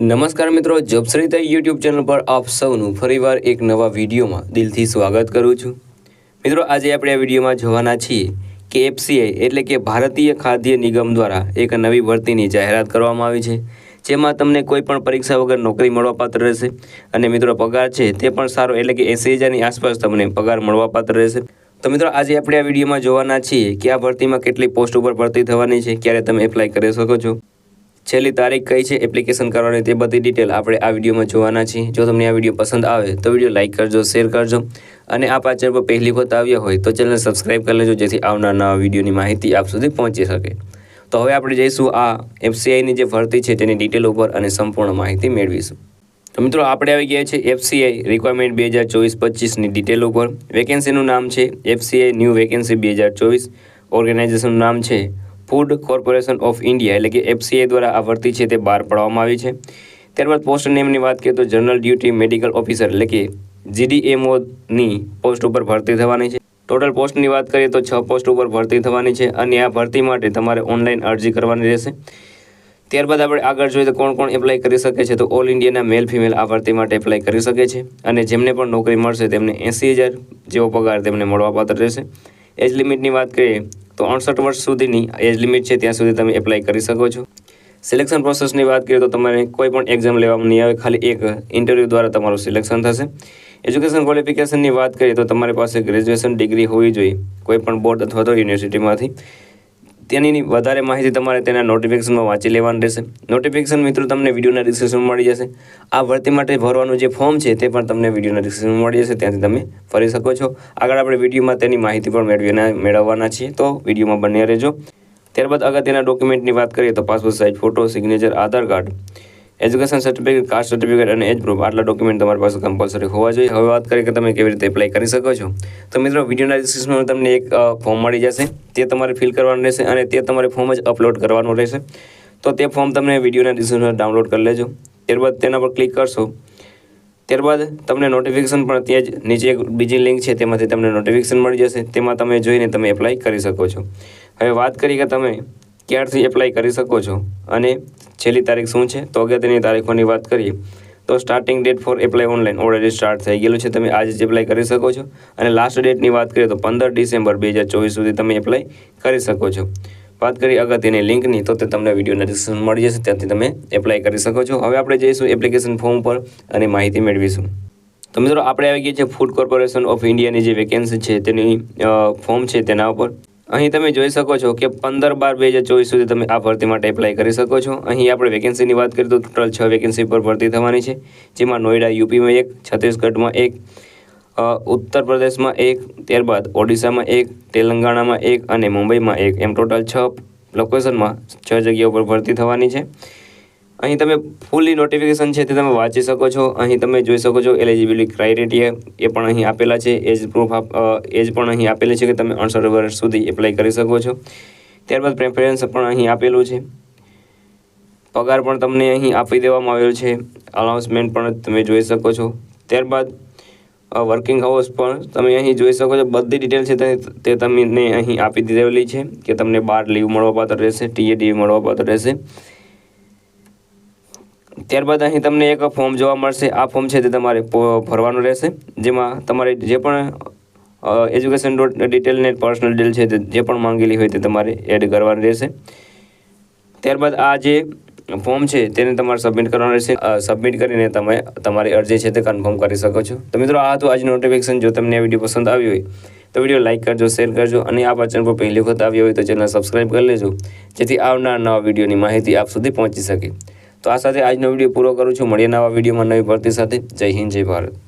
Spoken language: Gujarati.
નમસ્કાર મિત્રો, જોબશ્રીતા યુટ્યુબ ચેનલ પર આપ સૌનું ફરીવાર એક નવા વિડીયોમાં દિલથી સ્વાગત કરું છું। મિત્રો, આજે આપણે આ વિડીયોમાં જોવાના છીએ કે એફસીઆઈ એટલે કે ભારતીય ખાદ્ય નિગમ દ્વારા એક નવી ભરતીની જાહેરાત કરવામાં આવી છે, જેમાં તમને કોઈ પણ પરીક્ષા વગર નોકરી મળવાપાત્ર રહેશે અને મિત્રો પગાર છે તે પણ સારો એટલે કે 80,000ની આસપાસ તમને પગાર મળવાપાત્ર રહેશે। તો મિત્રો, આજે આપણે આ વિડીયોમાં જોવાના છીએ કે આ ભરતીમાં કેટલી પોસ્ટ ઉપર ભરતી થવાની છે, ક્યારે તમે એપ્લાય કરી શકો છો, છેલ્લી તારીખ કઈ છે એપ્લિકેશન કરવાની, તે બધી ડિટેલ આપણે આ વિડીયોમાં જોવાના છીએ। જો તમને આ વિડીયો પસંદ આવે તો વિડીયો લાઇક કરજો, શેર કરજો અને આ ચેનલ પર પહેલી વખત આવ્યા હોય તો ચેનલને સબસ્ક્રાઇબ કરી લેજો, જેથી આવનાર નવા વિડીયોની માહિતી આપ સુધી પહોંચી શકે। તો હવે આપણે જઈશું આ એફસીઆઈની જે ભરતી છે તેની ડિટેલ ઉપર અને સંપૂર્ણ માહિતી મેળવીશું। તો મિત્રો, આપણે આવી ગયા છે એફસીઆઈ રિક્વાયરમેન્ટ 2024-25ની ડિટેલ ઉપર। વેકેન્સીનું નામ છે એફસીઆઈ ન્યૂ વેકેન્સી 2024। ઓર્ગેનાઇઝેશનનું નામ છે ફૂડ કોર્પોરેશન ઓફ ઇન્ડિયા એટલે કે એફસીઆઈ દ્વારા આ ભરતી છે તે બહાર પાડવામાં આવી છે। ત્યારબાદ પોસ્ટ નેમની વાત કરીએ તો જનરલ ડ્યુટી મેડિકલ ઓફિસર એટલે કે જીડીએમઓની પોસ્ટ ઉપર ભરતી થવાની છે। ટોટલ પોસ્ટની વાત કરીએ તો 6 પોસ્ટ ઉપર ભરતી થવાની છે અને આ ભરતી માટે તમારે ઓનલાઈન અરજી કરવાની રહેશે। ત્યારબાદ આપણે આગળ જોઈએ તો કોણ કોણ એપ્લાય કરી શકે છે, તો ઓલ ઇન્ડિયાના મેલ ફિમેલ આ ભરતી માટે એપ્લાય કરી શકે છે અને જેમને પણ નોકરી મળશે તેમને 80,000 જેવો પગાર તેમને મળવાપાત્ર રહેશે। એજ લિમિટની વાત કરીએ તો 68 વર્ષ સુધીની એજ લિમિટ છે, ત્યાં સુધી તમે એપ્લાય કરી શકો છો। સિલેક્શન પ્રોસેસની વાત કરીએ તો તમારે કોઈ પણ એક્ઝામ લેવામાં નહીં આવે, ખાલી એક ઇન્ટરવ્યૂ દ્વારા તમારું સિલેક્શન થશે। એજ્યુકેશન ક્વોલિફિકેશનની વાત કરીએ તો તમારી પાસે ગ્રેજ્યુએશન ડિગ્રી હોવી જોઈએ કોઈ પણ બોર્ડ અથવા તો યુનિવર્સિટીમાંથી। તેની વધારે માહિતી તમારે તેના નોટિફિકેશનમાં વાંચી લેવાની રહેશે। નોટિફિકેશન મિત્રો તમને વિડીયોના ડિસ્ક્રિપ્શનમાં મળી જશે। આ ભરતી માટે ભરવાનું જે ફોર્મ છે તે પણ તમને વિડીયોના ડિસ્ક્રિપ્શનમાં મળી જશે, ત્યાંથી તમે ભરી શકો છો। આગળ આપણે વિડીયોમાં તેની માહિતી પણ મેળવવાના છીએ, તો વિડીયોમાં બન્યા રહેજો। ત્યારબાદ અગત્યના ડોક્યુમેન્ટની વાત કરીએ તો passport size photo, signature, Aadhaar card, education certificate, caste certificate અને એજ પ્રૂફ, આટલા ડોક્યુમેન્ટ તમારી પાસે કમ્પલસરી હોવા જોઈએ। હવે વાત કરીએ કે તમે કેવી રીતે એપ્લાય કરી શકો છો, તો મિત્રો વિડીયોના ડિસ્ક્રિપ્શનમાં તમને એક ફોર્મ મળી જશે, તે તમારે ફિલ કરવાનું રહેશે અને તે તમારે ફોર્મ જ અપલોડ કરવાનું રહેશે। તો તે ફોર્મ તમે વિડીયોના ડિસ્ક્રિપ્શનમાં ડાઉનલોડ કરી લેજો। ત્યારબાદ તેના પર ક્લિક કરશો, ત્યારબાદ તમને નોટિફિકેશન પણ ત્યાં જ નીચે એક બીજી લિંક છે તેમાંથી તમને નોટિફિકેશન મળી જશે, તેમાં તમે જોઈને તમે એપ્લાય કરી શકો છો। હવે વાત કરીએ કે તમે ક્યારથી એપ્લાય કરી શકો છો અને છેલ્લી તારીખ શું છે, તો અગત્યની તારીખોની વાત કરીએ તો starting date four apply online already start થઈ ગયેલું છે, તમે આજે જ એપ્લાય કરી શકો છો। અને લાસ્ટ ડેટની વાત કરીએ તો 15 ડિસેમ્બર 2024 સુધી તમે એપ્લાય કરી શકો છો। વાત કરીએ અગત્યની લિંકની તો તે તમને વિડીયોના ડિસ્ક્રિપ્શન મળી જશે, ત્યાંથી તમે એપ્લાય કરી શકો છો। હવે આપણે જઈશું એપ્લિકેશન ફોર્મ પર અને માહિતી મેળવીશું। તો મિત્રો, આપણે આવી ગયા છે ફૂડ કોર્પોરેશન ઓફ ઇન્ડિયાની જે વેકેન્સી છે તેની ફોર્મ છે તેના ઉપર। અહીં તમે જોઈ શકો છો કે 15/12/2024 સુધી તમે આ ભરતી માટે એપ્લાય કરી શકો છો। અહીં આપણે વેકેન્સીની વાત કરીએ તો ટોટલ 6 વેકેન્સી પર ભરતી થવાની છે, જેમાં નોઈડા યુપીમાં 1, છત્તીસગઢમાં 1, ઉત્તર પ્રદેશમાં 1, ત્યારબાદ ઓડિશામાં 1, તેલંગાણામાં 1 અને મુંબઈમાં 1, એમ ટોટલ 6 લોકેશનમાં 6 જગ્યાઓ પર ભરતી થવાની છે। અહીં તમે ફૂલી નોટિફિકેશન છે તે તમે વાંચી શકો છો। અહીં તમે જોઈ શકો છો એલિજિબિલિટી ક્રાઇટેરિયા એ પણ અહીં આપેલા છે, એજ પ્રૂફ એજ પણ અહીં આપેલી છે કે તમે 68 વર્ષ સુધી એપ્લાય કરી શકો છો। ત્યારબાદ પ્રેફરન્સ પણ અહીં આપેલું છે, પગાર પણ તમને અહીં આપી દેવામાં આવેલો છે, અનાઉન્સમેન્ટ પણ તમે જોઈ શકો છો। ત્યારબાદ વર્કિંગ અવર્સ પણ તમે અહીં જોઈ શકો છો, બધી ડિટેલ છે તે તમને અહીં આપી દીધેલી છે કે તમને 12 લીવ મળવાપાત્ર રહેશે, ટીએડી મળવાપાત્ર રહેશે। ત્યારબાદ અહીં તમને એક ફોર્મ જોવા મળશે, આ ફોર્મ છે તે તમારે ભરવાનું રહેશે, જેમાં તમારે જે પણ એજ્યુકેશન ડિટેલ ને પર્સનલ ડિટેલ છે તે જે પણ માંગેલી હોય તે તમારે એડ કરવાની રહેશે। ત્યારબાદ આ જે ફોર્મ છે તેને તમારે સબમિટ કરવાનું રહેશે, સબમિટ કરીને તમે તમારી અરજી છે તે કન્ફર્મ કરી શકો છો। તો મિત્રો, આ હતું આજનું નોટિફિકેશન। જો તમને આ વિડીયો પસંદ આવ્યો હોય તો વિડીયો લાઇક કરજો, શેર કરજો અને આ ચેનલ પર પહેલી વખત આવ્યો હોય તો ચેનલ સબસ્ક્રાઇબ કરી લેજો, જેથી આવનાર નવા વિડીયોની માહિતી આપ સુધી પહોંચી શકે। તો આ સાથે આજનો વિડીયો પૂરો કરું છું, મળીએ નવા વિડીયોમાં નવી ભરતી સાથે। જય હિન્દ, જય ભારત।